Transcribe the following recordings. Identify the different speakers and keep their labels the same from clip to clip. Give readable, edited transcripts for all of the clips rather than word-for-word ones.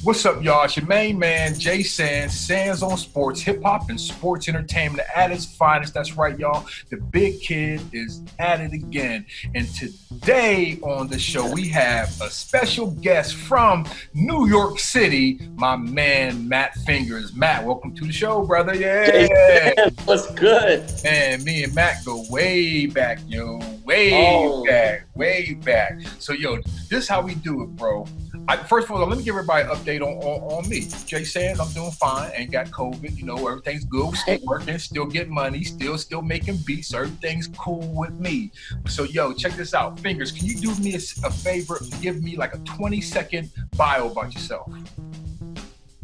Speaker 1: What's up, y'all? It's your main man, Jay Sands, Sands on Sports, hip hop and sports entertainment at its finest. That's right, y'all. The big kid is at it again. And today on the show, we have a special guest from New York City, my man, Matt Fingaz. Matt, welcome to the show, brother. Yeah.
Speaker 2: Jay Sands, what's good?
Speaker 1: Man, me and Matt go way back, yo. Way back. So, yo, this is how we do it, bro. First of all, let me give everybody an update on me. Jay Sands, I'm doing fine. Ain't got COVID. You know, everything's good. Still working, still getting money, still making beats. So everything's cool with me. So, yo, check this out. Fingaz, can you do me a favor and give me like a 20-second bio about yourself?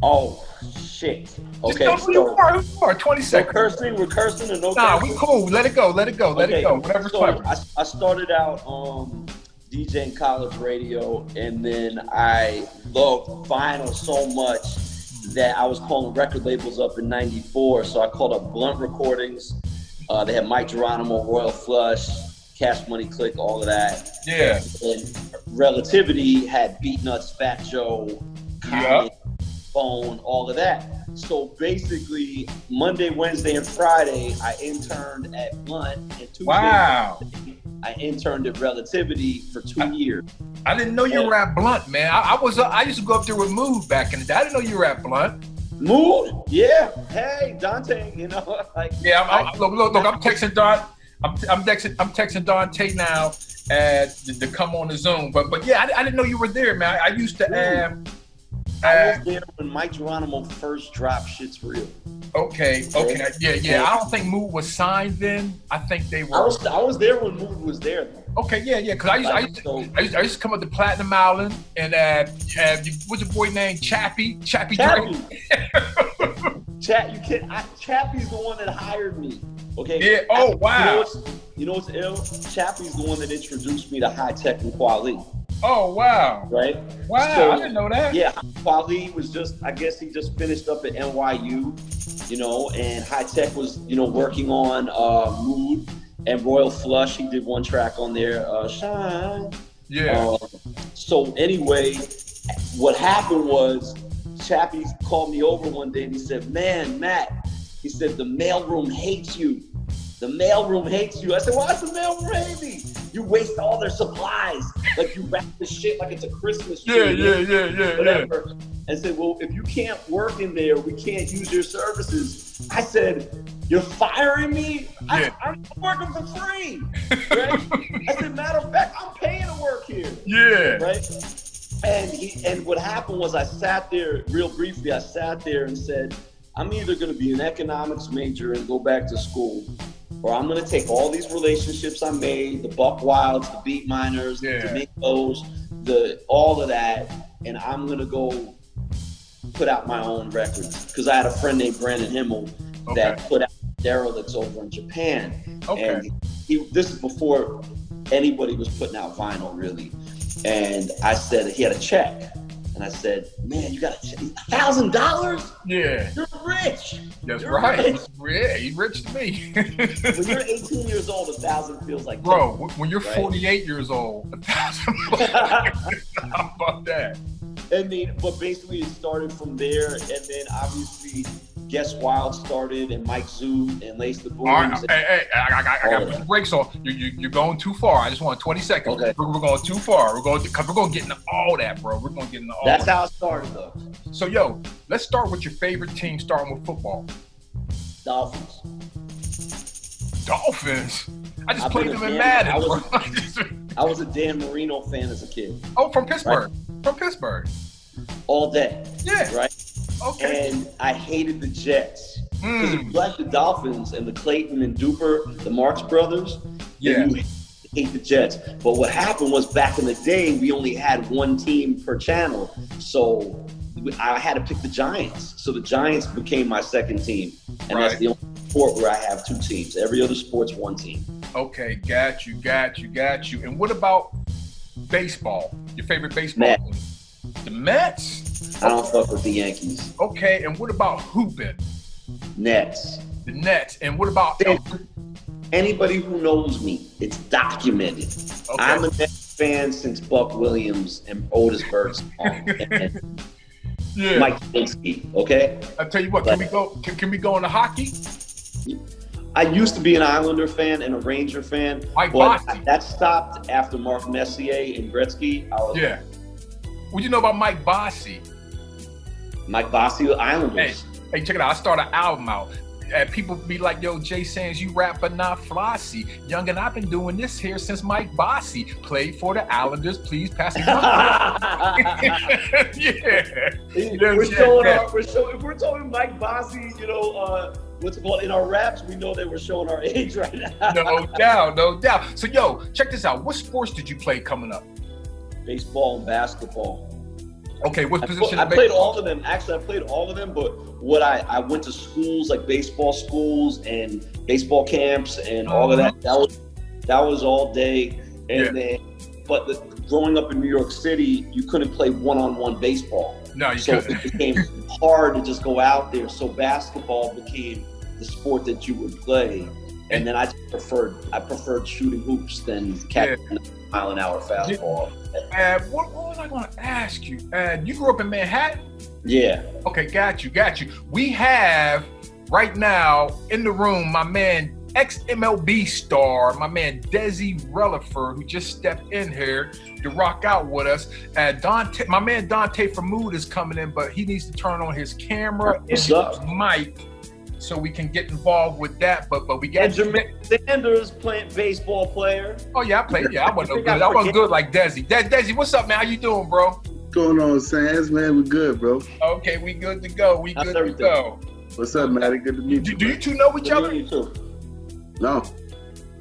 Speaker 2: Oh, shit. Okay,
Speaker 1: just know who you are. 20 seconds.
Speaker 2: We're cursing and no
Speaker 1: Nah,
Speaker 2: cursing?
Speaker 1: we cool. Let it go. Whatever's clever.
Speaker 2: I started out DJing college radio, and then I loved vinyl so much that I was calling record labels up in 94. So I called up Blunt Recordings. They had Mike Geronimo, Royal Flush, Cash Money Click, all of that.
Speaker 1: Yeah.
Speaker 2: And Relativity had Beat Nuts, Fat Joe, Common, Phone, all of that. So basically, Monday, Wednesday, and Friday, I interned at Blunt, and Tuesday, I interned at Relativity for 2 years.
Speaker 1: I didn't know you were at Blunt, man. I used to go up there with Mood back in the day. I didn't know you were at Blunt.
Speaker 2: Mood? Yeah. Hey, Dante. You know, like.
Speaker 1: Yeah. Look. I'm texting Don. I'm texting Dante now to come on the Zoom. But yeah, I didn't know you were there, man. I used to.
Speaker 2: I was there when Mike Geronimo first dropped Shit's Real. Okay.
Speaker 1: Yeah. I don't think Mood was signed then. I think they were.
Speaker 2: I was there when Mood was there, though.
Speaker 1: Okay, yeah. Because I used to come up to Platinum Island and what's your boy named? Chappie Drake.
Speaker 2: Chappie's the one that hired me. Okay.
Speaker 1: Yeah. Oh, wow.
Speaker 2: You know what's ill? Chappie's the one that introduced me to High Tech and Kweli.
Speaker 1: Oh, wow.
Speaker 2: Right?
Speaker 1: Wow, so, I didn't know that.
Speaker 2: Yeah, Kweli was I guess he just finished up at NYU, you know, and High Tech was, you know, working on Mood and Royal Flush. He did one track on there, Shine.
Speaker 1: Yeah.
Speaker 2: So anyway, what happened was Chappie called me over one day and he said, man, Matt, he said, the mailroom hates you. The mailroom hates you. I said, why does the mailroom hate me? You waste all their supplies. Like, you wrap the shit like it's a Christmas tree.
Speaker 1: Yeah.
Speaker 2: Whatever. And said, well, if you can't work in there, we can't use your services. I said, you're firing me?
Speaker 1: Yeah.
Speaker 2: I'm working for free. Right? I said, matter of fact, I'm paying to work here.
Speaker 1: Yeah.
Speaker 2: Right? And what happened was I sat there and said, I'm either going to be an economics major and go back to school, or I'm going to take all these relationships I made, the Buck Wilds, the Beat Miners, the Domingos, all of that, and I'm going to go put out my own records. Because I had a friend named Brandon Himmel that put out Derelicts over in Japan.
Speaker 1: Okay.
Speaker 2: And this is before anybody was putting out vinyl, really. And I said, he had a check. And I said, man, you got $1,000?
Speaker 1: Yeah.
Speaker 2: You're rich.
Speaker 1: That's
Speaker 2: You're
Speaker 1: right.
Speaker 2: Rich.
Speaker 1: Yeah, he's rich to me.
Speaker 2: When you're 18 years old, 1,000 feels like
Speaker 1: bro, when you're 48 years old, 1,000 how about that?
Speaker 2: I mean, but basically it started from there, and then obviously Guess Wild started, and Mike Zoot and Lace the Booms.
Speaker 1: All right, hey, I got to put the brakes on. You're going too far. I just want 20 seconds.
Speaker 2: Okay.
Speaker 1: We're going too far. We're going to get into all that, bro. We're going to get into all
Speaker 2: That's
Speaker 1: that.
Speaker 2: how it started, though.
Speaker 1: So, yo, let's start with your favorite team, starting with football.
Speaker 2: Dolphins.
Speaker 1: I just played them in Madden, bro.
Speaker 2: I was a Dan Marino fan as a kid.
Speaker 1: Oh, from Pittsburgh.
Speaker 2: Right?
Speaker 1: From Pittsburgh.
Speaker 2: All day.
Speaker 1: Yeah.
Speaker 2: Right?
Speaker 1: Okay.
Speaker 2: And I hated the Jets. Because if you like the Dolphins and the Clayton and Duper, the Marx brothers, then you hate the Jets. But what happened was back in the day, we only had one team per channel. So I had to pick the Giants. So the Giants became my second team. And that's the only sport where I have two teams. Every other sport's one team.
Speaker 1: Okay, got you. And what about baseball? Your favorite baseball team? The Mets?
Speaker 2: I don't fuck with the Yankees.
Speaker 1: Okay, and what about hooping?
Speaker 2: Nets.
Speaker 1: The Nets. And what about
Speaker 2: Anybody who knows me, it's documented. Okay. I'm a Nets fan since Buck Williams and Otis Birdsong and Mike Pinsky. Okay.
Speaker 1: I tell you what, can we go into hockey?
Speaker 2: I used to be an Islander fan and a Ranger fan, but that stopped after Mark Messier and Gretzky.
Speaker 1: What you know about Mike Bossy?
Speaker 2: Mike Bossy, Islanders.
Speaker 1: Hey, check it out. I started an album out. And people be like, yo, Jay Sands, you rap but not flossy. Young, and I've been doing this here since Mike Bossy played for the Islanders. Please pass it on.
Speaker 2: If we're talking Mike Bossy, what's it called? In our raps, we know that we're showing our age right now.
Speaker 1: No doubt. So, yo, check this out. What sports did you play coming up?
Speaker 2: Baseball and basketball.
Speaker 1: Okay, what position?
Speaker 2: I played all of them. Actually, I played all of them, but I went to schools, like baseball schools and baseball camps and all of that. That was all day. And then, growing up in New York City, you couldn't play one-on-one baseball.
Speaker 1: No, you couldn't.
Speaker 2: So it became hard to just go out there. So basketball became the sport that you would play. And then I preferred shooting hoops than catching a mile-an-hour fastball.
Speaker 1: What was I going to ask you? You grew up in Manhattan?
Speaker 2: Yeah.
Speaker 1: Okay, got you. We have right now in the room my man, ex-MLB star, my man Desi Relaford, who just stepped in here to rock out with us. My man Dante from Mood is coming in, but he needs to turn on his camera and his mic so we can get involved with that. But we got
Speaker 2: Jermaine Sanders, baseball player.
Speaker 1: Oh yeah, I played. Yeah, I wasn't good. I wasn't good like Desi. Desi, what's up, man? How you doing, bro?
Speaker 3: What's going on, Sands? Man, we good, bro.
Speaker 1: Okay, we good to go.
Speaker 3: What's up, Matty? Good to meet you.
Speaker 1: Do you two know each other?
Speaker 2: You too.
Speaker 3: No.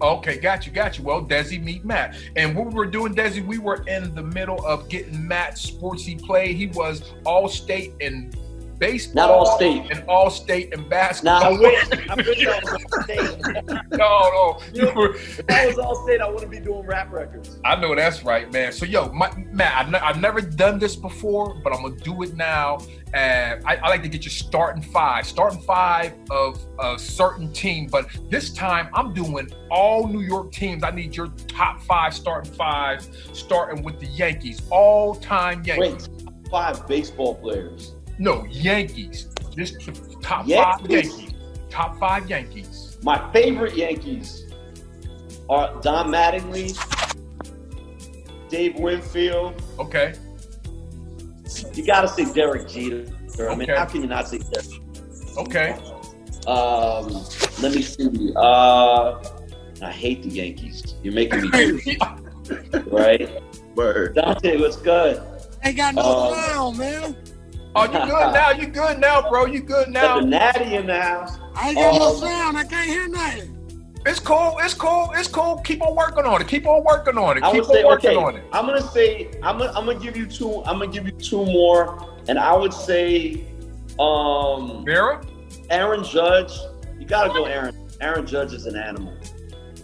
Speaker 1: Okay, got you. Well, Desi, meet Matt. And what we were doing, Desi, we were in the middle of getting Matt sports he played. He was all-state in baseball.
Speaker 2: Not all-state.
Speaker 1: And all-state in basketball.
Speaker 2: Nah, I wish I was all-state.
Speaker 1: No.
Speaker 2: If I was all-state, I wouldn't be doing rap records.
Speaker 1: I know that's right, man. So, yo, Matt, I've never done this before, but I'm going to do it now. I like to get your starting five of a certain team, but this time I'm doing all New York teams. I need your top starting five, starting with the Yankees, all-time Yankees.
Speaker 2: Wait, 5 baseball players.
Speaker 1: No, Yankees. This top 5 Yankees. Top 5 Yankees.
Speaker 2: My favorite Yankees are Don Mattingly, Dave Winfield.
Speaker 1: Okay.
Speaker 2: You got to say Derek Jeter. I mean, how can you not say Derek?
Speaker 1: Okay.
Speaker 2: Let me see. I hate the Yankees. You're making me do it. Right?
Speaker 3: Word.
Speaker 2: Dante, what's good?
Speaker 4: Ain't got no sound, man.
Speaker 1: Oh, you good now? You good now, bro? You good now?
Speaker 2: Got the Natty in the house.
Speaker 4: I ain't got no sound. I can't hear nothing.
Speaker 1: It's cool. Keep on working on it.
Speaker 2: I'm gonna give you 2. I'm gonna give you 2 more, and I would say,
Speaker 1: Vera?
Speaker 2: Aaron Judge. You gotta go, Aaron. Aaron Judge is an animal.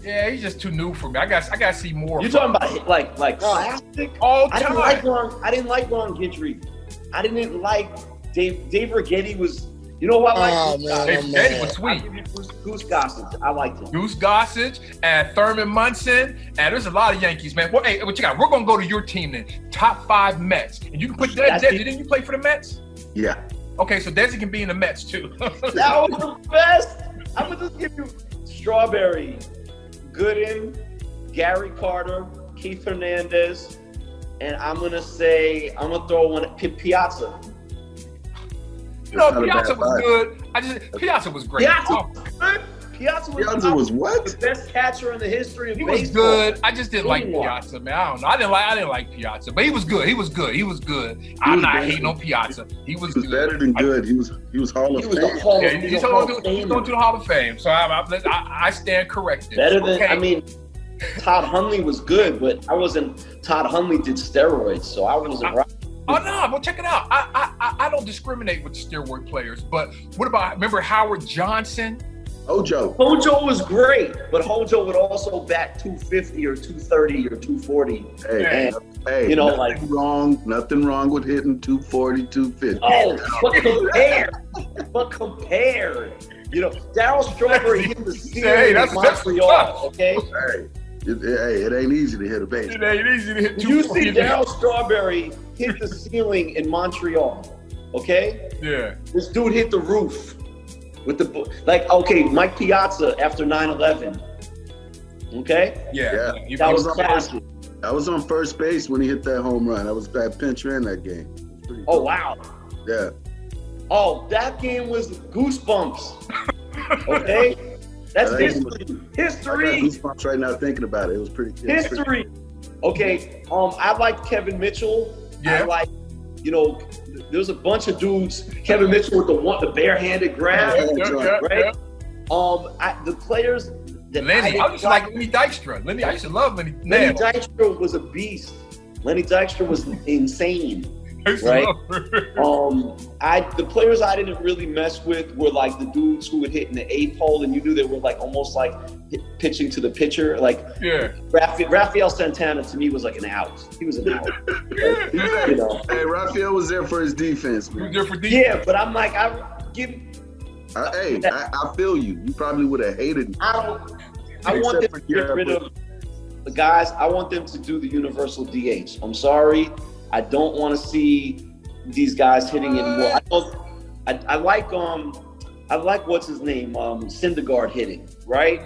Speaker 1: Yeah, he's just too new for me. I got to see more.
Speaker 2: You're talking about like classic?
Speaker 1: All time.
Speaker 2: I didn't like Ron Guidry. I didn't like Dave Rigetti was. You know what I like?
Speaker 1: Dave Rigetti was sweet.
Speaker 2: I'll give you Goose Gossage. I liked him.
Speaker 1: Goose Gossage and Thurman Munson. And there's a lot of Yankees, man. Well, hey, what you got? We're going to go to your team then. Top 5 Mets. And you can put Desi. Didn't you play for the Mets?
Speaker 3: Yeah.
Speaker 1: Okay, so Desi can be in the Mets too.
Speaker 2: That was the best. I'm going to just give you Strawberry, Gooden, Gary Carter, Keith Hernandez, and I'm going to throw one at Piazza.
Speaker 1: No, Piazza was good. Piazza was great.
Speaker 2: Piazza
Speaker 3: was what?
Speaker 2: The best catcher in the history of baseball.
Speaker 1: He was good. I just didn't like Piazza, man. I don't know. I didn't like Piazza, but he was good. I'm not hating on Piazza. He was good.
Speaker 3: Better than good. He was Hall of Fame.
Speaker 1: He's going to the Hall of Fame. So I stand corrected.
Speaker 2: Better than Todd Hundley was good, but Todd Hundley did steroids, so I wasn't right.
Speaker 1: Oh no! Well, check it out. I don't discriminate with steroid players, but what about? Remember Howard Johnson?
Speaker 3: Hojo
Speaker 2: was great, but Hojo would also bat 250 or 230 or 240.
Speaker 3: Hey, nothing wrong with hitting 240, 250.
Speaker 2: Oh, but compare. You know, Darryl Strawberry hit the ceiling
Speaker 1: Hey,
Speaker 2: in
Speaker 1: that's
Speaker 2: Montreal, okay?
Speaker 3: It ain't easy to hit a base.
Speaker 1: It ain't easy to hit
Speaker 2: Did
Speaker 1: two
Speaker 2: you see
Speaker 1: points.
Speaker 2: Darryl Strawberry hit the ceiling in Montreal, okay?
Speaker 1: Yeah.
Speaker 2: This dude hit the roof with the, like, okay, Mike Piazza after 9/11, okay?
Speaker 1: Yeah.
Speaker 2: That was classic.
Speaker 3: I was on first base when he hit that home run. I was that pincher in that game.
Speaker 2: Oh, wow.
Speaker 3: Yeah.
Speaker 2: Oh, that game was goosebumps. Okay? That's history.
Speaker 3: I got
Speaker 2: History.
Speaker 3: goosebumps right now thinking about it. It was pretty.
Speaker 2: History. Okay. I like Kevin Mitchell.
Speaker 1: Yeah.
Speaker 2: I like, you know, there's a bunch of dudes. Kevin Mitchell with the barehanded grab, right? The players that
Speaker 1: Lenny, I used to like Lenny Dykstra. I used to love Lenny.
Speaker 2: Lenny Dykstra was a beast. Lenny Dykstra was insane. Right? The players I didn't really mess with were like the dudes who would hit in the 8 hole, and you knew they were like almost like pitching to the pitcher. Like Rafael Santana to me was like an out. He was an out. Like, you know.
Speaker 3: Hey, Rafael was there for his defense, man.
Speaker 1: He was there for defense.
Speaker 2: Yeah, but I'm like, I
Speaker 3: feel you. You probably would have hated me.
Speaker 2: I want them to get rid of the guys. I want them to do the universal DH. I'm sorry. I don't want to see these guys hitting anymore. I like what's his name, Syndergaard hitting, right?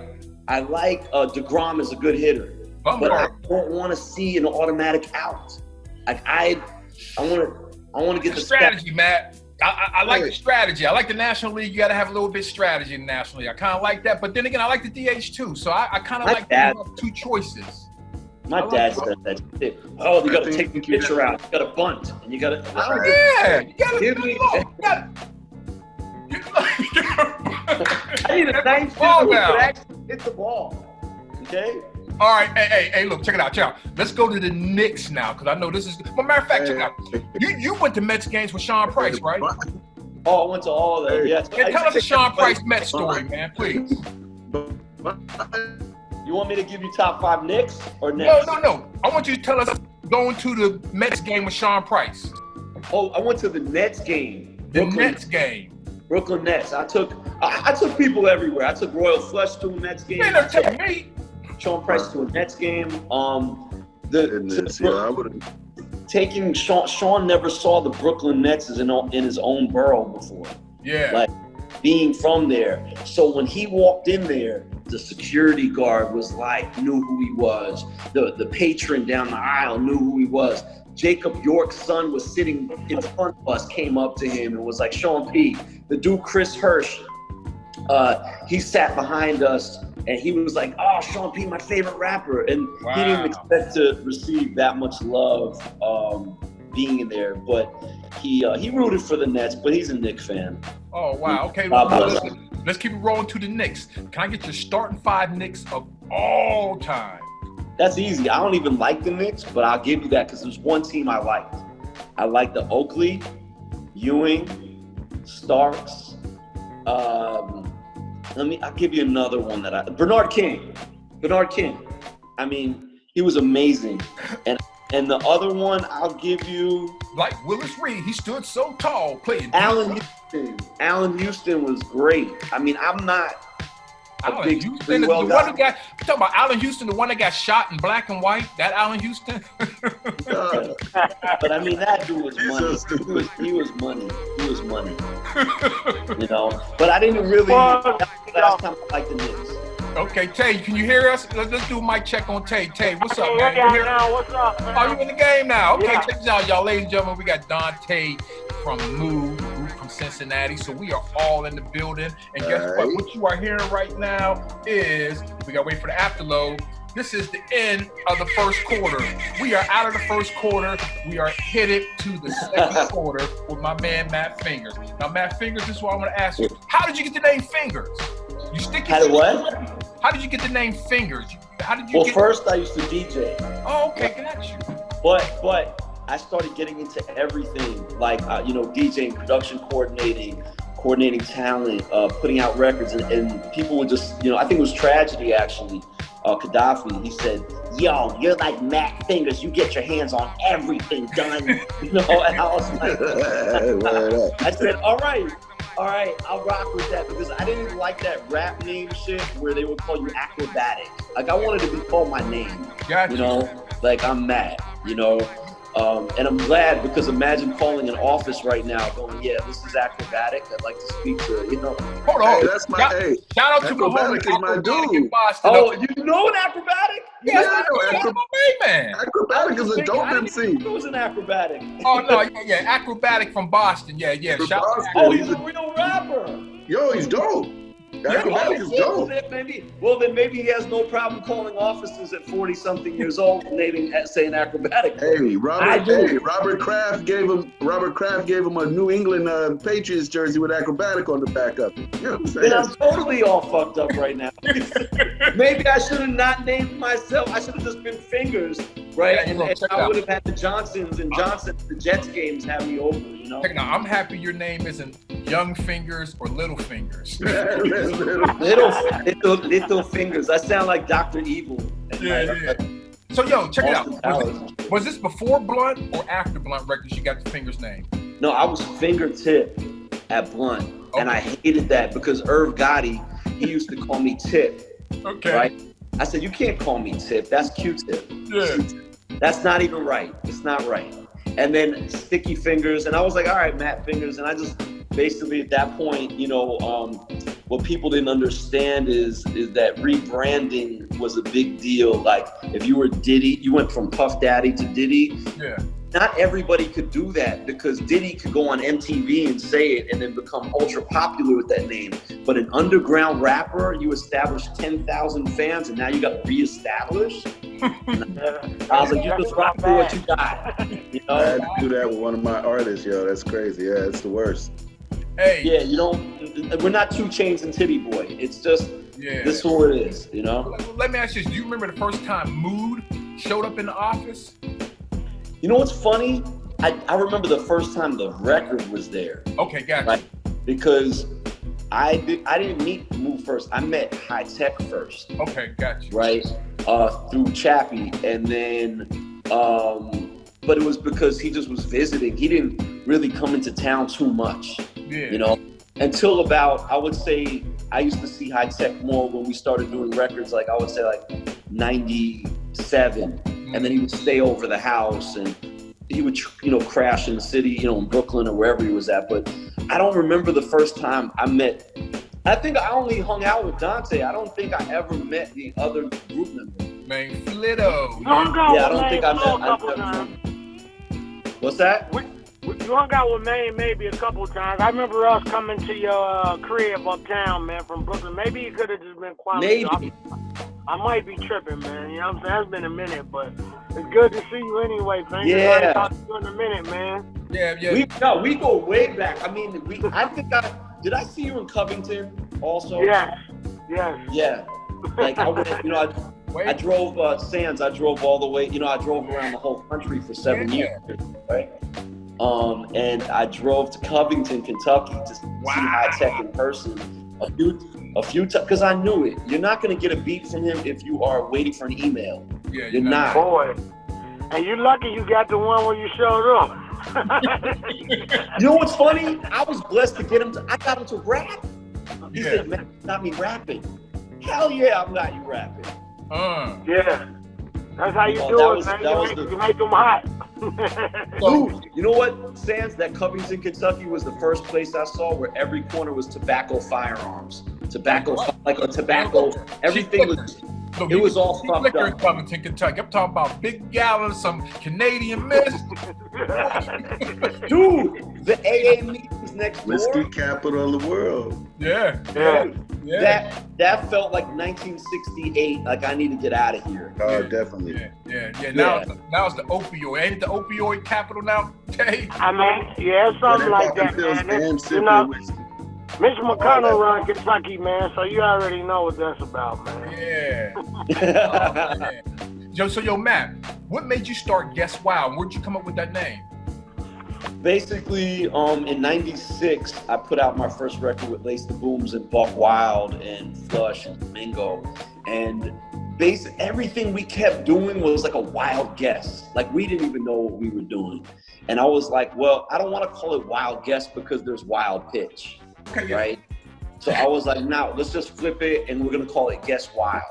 Speaker 2: I like DeGrom is a good hitter, but I don't want to see an automatic out. Like I want to get the
Speaker 1: strategy, Matt. I like the strategy. I like the National League. You got to have a little bit of strategy in the National League. I kind of like that, but then again, I like the DH too. So I kind of like that. Two choices.
Speaker 2: My dad said that. Oh, you got to take the pitcher out. You got to bunt, and you got to.
Speaker 1: You got to
Speaker 2: give me. I need a nice ball now. Actually hit the ball. Okay.
Speaker 1: All right. Hey, look, check it out. Let's go to the Knicks now, because I know this is. Well, matter of fact, check it out. You went to Mets games with Sean Price, right?
Speaker 2: Oh, I went to all of them. Yeah.
Speaker 1: Tell us the Sean Price Mets story, man, please.
Speaker 2: You want me to give you top 5 Knicks or Nets?
Speaker 1: No. I want you to tell us going to the Mets game with Sean Price.
Speaker 2: Oh, I went to the Nets game.
Speaker 1: Nets game.
Speaker 2: Brooklyn Nets. I took people everywhere. I took Royal Flush to a Nets game.
Speaker 1: Man, don't take me.
Speaker 2: Sean Price to a Nets game. Taking Sean never saw the Brooklyn Nets in his own borough before.
Speaker 1: Yeah.
Speaker 2: Like being from there. So when he walked in there, the security guard was like, knew who he was. The patron down the aisle knew who he was. Jacob York's son was sitting in front of us, came up to him and was like, Sean P. The dude, Chris Hirsch, he sat behind us and he was like, oh, Sean P., my favorite rapper. And he didn't expect to receive that much love being in there. But he rooted for the Nets, but he's a Knicks fan.
Speaker 1: Oh, wow. Okay, let's keep it rolling to the Knicks. Can I get your starting 5 Knicks of all time?
Speaker 2: That's easy. I don't even like the Knicks, but I'll give you that because there's one team I liked. I liked the Oakley, Ewing, Starks. I'll give you another one Bernard King. I mean, he was amazing. And the other one I'll give you, like
Speaker 1: Willis Reed, he stood so tall playing.
Speaker 2: Allen Houston was great. I mean, I'm not
Speaker 1: Allen Houston, the one that got, I'm talking about Allen Houston, the one that got shot in black and white. That Allen Houston.
Speaker 2: But I mean, that dude was money. He was money. You know. But I didn't really. That was the last time I liked the Knicks.
Speaker 1: Okay, Tay, can you hear us? Let's do a mic check on Tay. Tay, what's up, man?
Speaker 5: You hear now? What's up, man?
Speaker 1: Oh, you in the game now? Okay,
Speaker 5: yeah.
Speaker 1: Check this out, y'all. Ladies and gentlemen, we got Dante from Move from Cincinnati. So we are all in the building. And guess what? What you are hearing right now is, we got to wait for the afterload. This is the end of the first quarter. We are out of the first quarter. We are headed to the second quarter with my man, Matt Fingaz. Now, Matt Fingaz, this is what I want to ask you. How did you get the name Fingaz? You stick it. How did you get the name Fingaz? How did you
Speaker 2: Well, first I used to DJ.
Speaker 1: Oh, okay, got you.
Speaker 2: But I started getting into everything, like DJing, production coordinating talent, putting out records, and people would just, I think it was Tragedy actually. Gaddafi, he said, yo, you're like Matt Fingaz, you get your hands on everything done. And I was like, I said, all right. all right, I'll rock with that because I didn't like that rap name shit where they would call you acrobatic. Like I wanted to be called my name.
Speaker 1: Gotcha.
Speaker 2: You know, like I'm Matt. You know. And I'm glad because imagine calling an office right now going, yeah, this is acrobatic. I'd like to speak to, you know.
Speaker 1: Hold on.
Speaker 3: Hey, that's my hey.
Speaker 1: Shout out to my homie.
Speaker 3: Acrobatic is my dude.
Speaker 1: In Boston.
Speaker 2: Oh, you know an acrobatic?
Speaker 1: Yeah,
Speaker 3: Yeah,
Speaker 1: my main man.
Speaker 3: Acrobatic is a dope MC.
Speaker 2: It was an acrobatic.
Speaker 1: Oh no, yeah, acrobatic from Boston. Yeah.
Speaker 3: From
Speaker 1: Shout out.
Speaker 3: Boston.
Speaker 2: Oh, he's a real rapper.
Speaker 3: Yo, he's dope. Acrobatic is dope.
Speaker 2: Well, then maybe he has no problem calling offices at 40-something years old and saying acrobatic.
Speaker 3: Hey, Robert Kraft gave him a New England Patriots jersey with acrobatic on the back of it. You know what I'm saying?
Speaker 2: Then I'm totally all fucked up right now. Maybe I should have not named myself. I should have just been Fingers, right?
Speaker 1: Yeah,
Speaker 2: and I would have had the Johnsons and the Jets games have me over, you know?
Speaker 1: Check it out. I'm happy your name isn't Young Fingers or Little Fingers.
Speaker 2: Little Fingers. I sound like Dr. Evil.
Speaker 1: Yeah. So, yo, check it out. Was this before Blunt or after Blunt Records you got the Fingers name?
Speaker 2: No, I was fingertip at Blunt. Okay. And I hated that because Irv Gotti, he used to call me Tip.
Speaker 1: Okay.
Speaker 2: Right? I said, you can't call me Tip. That's Q-Tip.
Speaker 1: Yeah.
Speaker 2: That's not even right. It's not right. And then Sticky Fingers. And I was like, all right, Matt Fingers. And I just basically at that point, you know, what people didn't understand is that rebranding was a big deal. Like if you were Diddy, you went from Puff Daddy to Diddy.
Speaker 1: Yeah.
Speaker 2: Not everybody could do that because Diddy could go on MTV and say it and then become ultra popular with that name. But an underground rapper, you established 10,000 fans and now you got reestablished. I was like, you just rock for what you got. You know?
Speaker 3: I had to do that with one of my artists, yo. That's crazy. Yeah, it's the worst.
Speaker 1: Hey.
Speaker 2: Yeah, you don't. We're not 2 Chainz and Titty Boy. It's just this is who it is, you know.
Speaker 1: Let me ask you this: do you remember the first time Mood showed up in the office?
Speaker 2: You know what's funny? I remember the first time the record was there.
Speaker 1: Okay, gotcha.
Speaker 2: Right? Because I didn't meet Mood first. I met High Tech first.
Speaker 1: Okay, gotcha.
Speaker 2: Right, through Chappie, and then but it was because he just was visiting. He didn't really come into town too much.
Speaker 1: Yeah.
Speaker 2: You know, until about, I would say, I used to see High Tech more when we started doing records, like I would say like 97. And then he would stay over the house and he would, you know, crash in the city, you know, in Brooklyn or wherever he was at. But I don't remember the first time I met, I think I only hung out with Dante. I don't think I ever met the other group member.
Speaker 1: Man, Flitto.
Speaker 2: Yeah, I don't think I met. What's that?
Speaker 5: You hung out with Maine maybe a couple times. I remember us coming to your crib uptown, man, from Brooklyn. Maybe you could have just been quiet.
Speaker 2: Maybe.
Speaker 5: I might be tripping, man. You know what I'm saying? It's been a minute, but it's good to see you anyway, man.
Speaker 2: Yeah.
Speaker 5: I haven't talked to you in a minute, man.
Speaker 1: Yeah.
Speaker 2: We go way back. I mean, did I see you in Covington also?
Speaker 5: Yes.
Speaker 2: Yeah. Like I went, you know, I drove Sands. I drove all the way. You know, I drove around the whole country for 7 years, right? And I drove to Covington, Kentucky to see High Tech in person a few times because I knew it. You're not going to get a beat from him if you are waiting for an email.
Speaker 1: Yeah,
Speaker 2: you're not.
Speaker 5: Boy, and you're lucky you got the one where you showed up.
Speaker 2: You know what's funny? I was blessed to get him I got him to rap. He said, man, not me rapping. Hell yeah, I'm not you rapping.
Speaker 5: Yeah. That's how you do it, man. You make them hot.
Speaker 2: Dude, you know what, Sands? That Covington, Kentucky was the first place I saw where every corner was tobacco firearms. Tobacco, everything was... It was all fucked up.
Speaker 1: In Covington, Kentucky. I'm talking about big gallons, some Canadian mist.
Speaker 2: Dude, the AA meetings next door.
Speaker 3: Whiskey capital of the world.
Speaker 1: Yeah.
Speaker 2: That felt like 1968. Like I need to get out of here.
Speaker 3: Oh, definitely.
Speaker 1: Yeah. Now it's the opioid. Ain't it the opioid capital now, Tay?
Speaker 5: I mean, something like that, man. You know, Mitch McConnell run Kentucky, man, so you already know what that's about, man.
Speaker 1: Yeah. So, Matt, what made you start Guess Wild? Where'd you come up with that name?
Speaker 2: Basically, in 96, I put out my first record with Lace the Booms and Buck Wild and Flush and Mingo. And everything we kept doing was like a wild guess. Like we didn't even know what we were doing. And I was like, well, I don't want to call it wild guess because there's wild pitch.
Speaker 1: Okay, yeah.
Speaker 2: right? So I was like, now let's just flip it and we're gonna call it Guess Wild,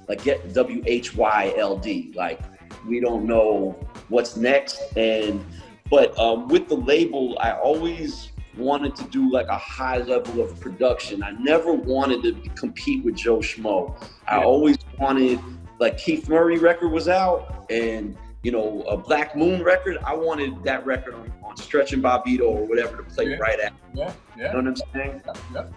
Speaker 2: like get WHYLD. Like we don't know what's next. But with the label, I always wanted to do like a high level of production. I never wanted to compete with Joe Schmo. I always wanted, like Keith Murray record was out, and a Black Moon record. I wanted that record on Stretch and Bobbito or whatever to play right at.
Speaker 1: Yeah.
Speaker 2: You know what I'm saying?
Speaker 1: Yeah.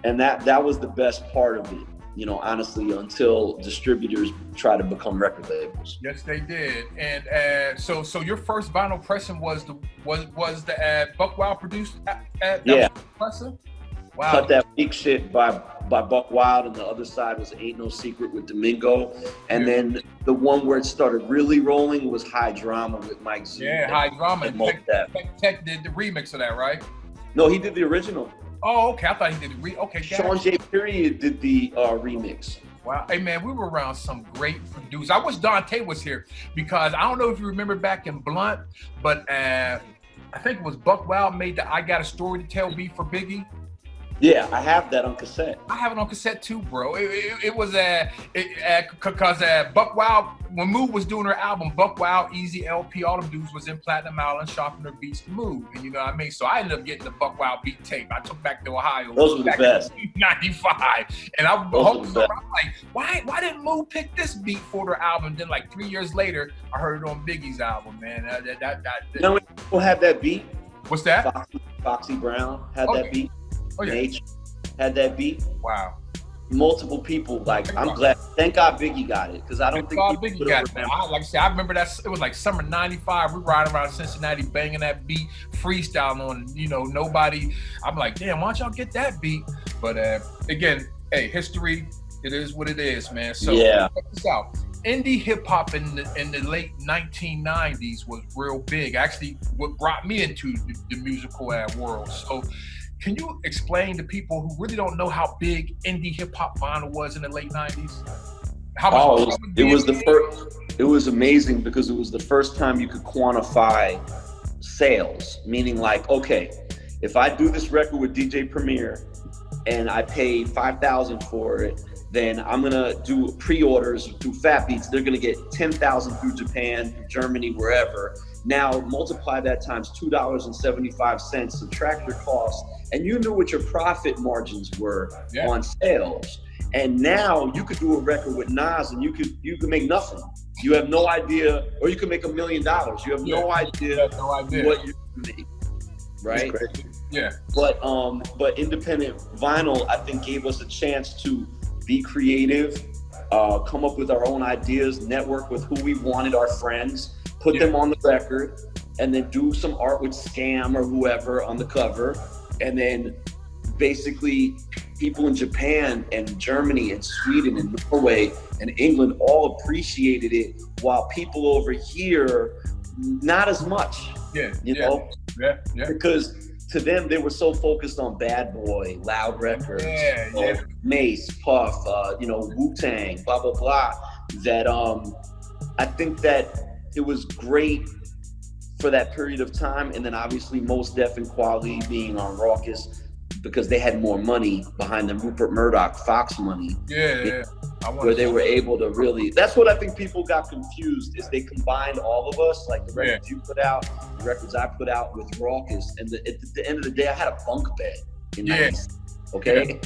Speaker 2: And that was the best part of it, honestly, until distributors try to become record labels.
Speaker 1: Yes, they did. And so your first vinyl pressing was the Buck Wild produced pressing? Wow.
Speaker 2: Cut That Weak Shit by Buck Wild, and the other side was Ain't No Secret with Domingo. And then the one where it started really rolling was High Drama with Mike Z.
Speaker 1: Yeah, High Drama. Tech did the remix of that, right?
Speaker 2: No, he did the original.
Speaker 1: Oh, okay. I thought he did the
Speaker 2: Sean J. Period did the remix.
Speaker 1: Wow. Hey, man, we were around some great producers. I wish Dante was here, because I don't know if you remember back in Blunt, but I think it was Buck Wild made the I Got a Story to Tell beat for Biggie.
Speaker 2: Yeah, I have that on cassette.
Speaker 1: I have it on cassette too, bro. It was because Buck Wild, when Move was doing her album, Buck Wild, Easy, LP, all them dudes was in Platinum Island shopping their beats to Move, and you know what I mean. So I ended up getting the Buck Wild beat tape. I took back to Ohio.
Speaker 2: Those were the best.
Speaker 1: '95, and I'm like, why didn't Move pick this beat for their album? Then like 3 years later, I heard it on Biggie's album, man.
Speaker 2: You know when people had that beat?
Speaker 1: What's that?
Speaker 2: Foxy Brown had that beat.
Speaker 1: Oh, yeah.
Speaker 2: H had that beat.
Speaker 1: Wow.
Speaker 2: Multiple people. Like, I'm glad. Thank God Biggie got it, because I don't think
Speaker 1: Biggie got it. Like I said, I remember that it was like summer '95. We riding around Cincinnati, banging that beat, freestyling on. Nobody. I'm like, damn, why don't y'all get that beat? But again, hey, history. It is what it is, man. So check this out. Indie hip hop in the late 1990s was real big. Actually, what brought me into the musical world. So, can you explain to people who really don't know how big indie hip hop vinyl was in the late 90s?
Speaker 2: It was amazing, because it was the first time you could quantify sales. Meaning, like, okay, if I do this record with DJ Premier and I pay $5,000 for it, then I'm gonna do pre-orders through Fat Beats. They're gonna get 10,000 through Japan, Germany, wherever. Now multiply that times $2.75, subtract your costs, and you knew what your profit margins were on sales. And now you could do a record with Nas and you could make nothing. You have no idea, or you could make $1 million. You have no idea what you can make, right?
Speaker 1: Yeah.
Speaker 2: But independent vinyl, I think, gave us a chance to be creative, come up with our own ideas, network with who we wanted, our friends, put them on the record, and then do some art with Scam or whoever on the cover. And then basically people in Japan and Germany and Sweden and Norway and England all appreciated it, while people over here, not as much. You know? Because to them, they were so focused on Bad Boy, Loud Records, Mace, Puff, Wu-Tang, blah, blah, blah, that I think that it was great for that period of time. And then obviously Mos Def and Kweli being on Raucous, because they had more money behind them, Rupert Murdoch, Fox money. Where they were able to really, that's what I think people got confused, is they combined all of us, like the records you put out, the records I put out with Raucous, and at the end of the day, I had a bunk bed in 90s, okay?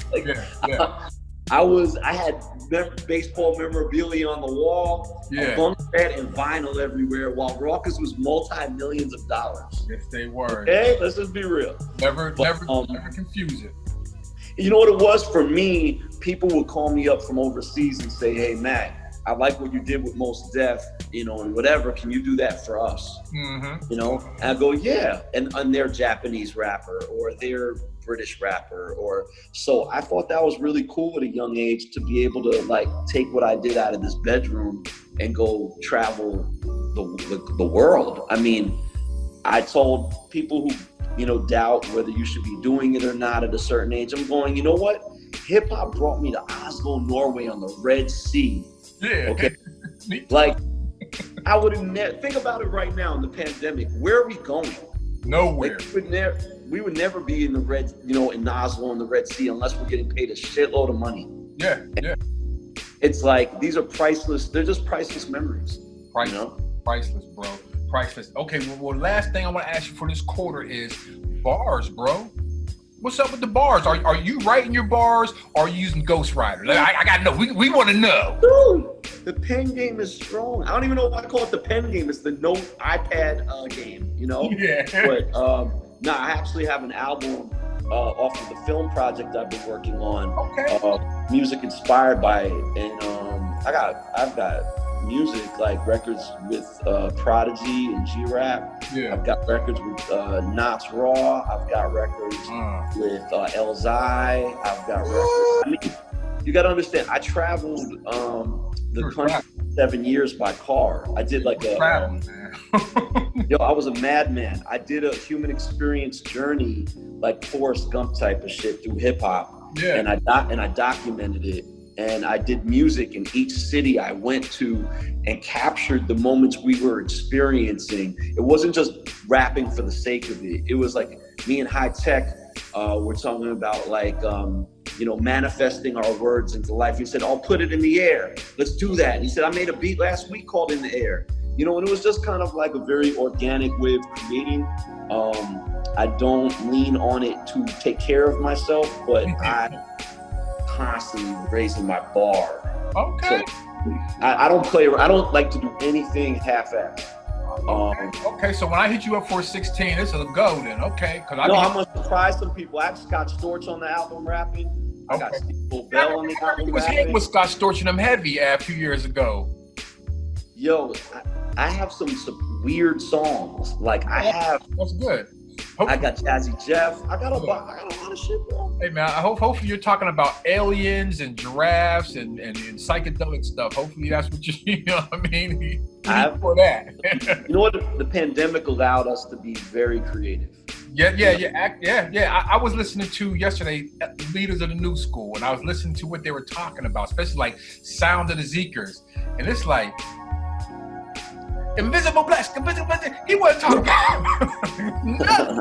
Speaker 2: I had baseball memorabilia on the wall, a bunk bed and vinyl everywhere, while Raucous was multi-millions of dollars.
Speaker 1: Yes, they were.
Speaker 2: Okay, let's just be real.
Speaker 1: Never confuse it.
Speaker 2: You know what it was for me? People would call me up from overseas and say, "Hey, Matt, I like what you did with Mos Def, and whatever. Can you do that for us?"
Speaker 1: Mm-hmm.
Speaker 2: And I go, "Yeah," and they're Japanese rapper or they're British rapper, or so I thought that was really cool at a young age to be able to like take what I did out of this bedroom and go travel the world. I mean, I told people who doubt whether you should be doing it or not at a certain age, I'm going, you know what? Hip hop brought me to Oslo, Norway on the Red Sea.
Speaker 1: Yeah.
Speaker 2: Okay. Like, I would have think about it right now in the pandemic. Where are we going?
Speaker 1: Nowhere.
Speaker 2: Like, we would never be in the red, in Oslo in the Red Sea unless we're getting paid a shitload of money.
Speaker 1: Yeah.
Speaker 2: It's like these are priceless. They're just priceless memories.
Speaker 1: Priceless, priceless, bro. Priceless. Okay, well, last thing I want to ask you for this quarter is bars, bro. What's up with the bars? Are you writing your bars or are you using Ghostwriter? Like, I gotta know. We want to know.
Speaker 2: Dude, the pen game is strong. I don't even know why I call it the pen game. It's the Note iPad game,
Speaker 1: Yeah.
Speaker 2: But I actually have an album off of the film project I've been working on.
Speaker 1: Okay.
Speaker 2: Music inspired by it, and I've got music like records with Prodigy and G-Rap.
Speaker 1: Yeah.
Speaker 2: I've got records with Knots Raw. I've got records with Elzai. I've got records. I mean, you got to understand. I traveled the country 7 years by car. I did like a I was a madman. I did a human experience journey, like Forrest Gump type of shit through hip hop.
Speaker 1: Yeah.
Speaker 2: And I documented it. And I did music in each city I went to and captured the moments we were experiencing. It wasn't just rapping for the sake of it. It was like me and High Tech were talking about like, manifesting our words into life. He said, I'll put it in the air. Let's do that. And he said, I made a beat last week called In the Air. And it was just kind of like a very organic way of creating. I don't lean on it to take care of myself, but I constantly raising my bar.
Speaker 1: Okay.
Speaker 2: So I don't like to do anything half-assed.
Speaker 1: Okay, so when I hit you up for a 16, it's a go then. Okay.
Speaker 2: I'm gonna surprise some people. I have Scott Storch on the album rapping. I got Steve Bell on the album
Speaker 1: rapping. He was hitting with Scott Storch and them heavy a few years ago.
Speaker 2: Yo, I have some weird songs. Like
Speaker 1: That's good.
Speaker 2: I got Jazzy Jeff. I got a lot of shit, bro.
Speaker 1: Hey man, hopefully you're talking about aliens and giraffes and psychedelic stuff. Hopefully that's what you know what I mean. For that.
Speaker 2: You know what? The pandemic allowed us to be very creative.
Speaker 1: Yeah. I was listening to yesterday Leaders of the New School, and I was listening to what they were talking about, especially like Sound of the Zeekers, and it's like. Invisible Black, he wasn't talking about nothing.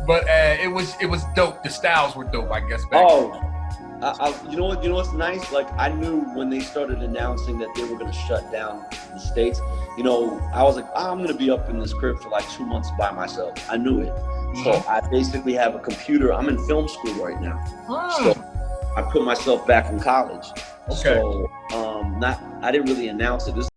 Speaker 1: But it was dope. The styles were dope, I guess.
Speaker 2: You know what's nice? Like I knew when they started announcing that they were going to shut down the States. I was like, I'm going to be up in this crib for like 2 months by myself. I knew it. So I basically have a computer. I'm in film school right now. So I put myself back in college.
Speaker 1: Okay.
Speaker 2: So I didn't really announce it. This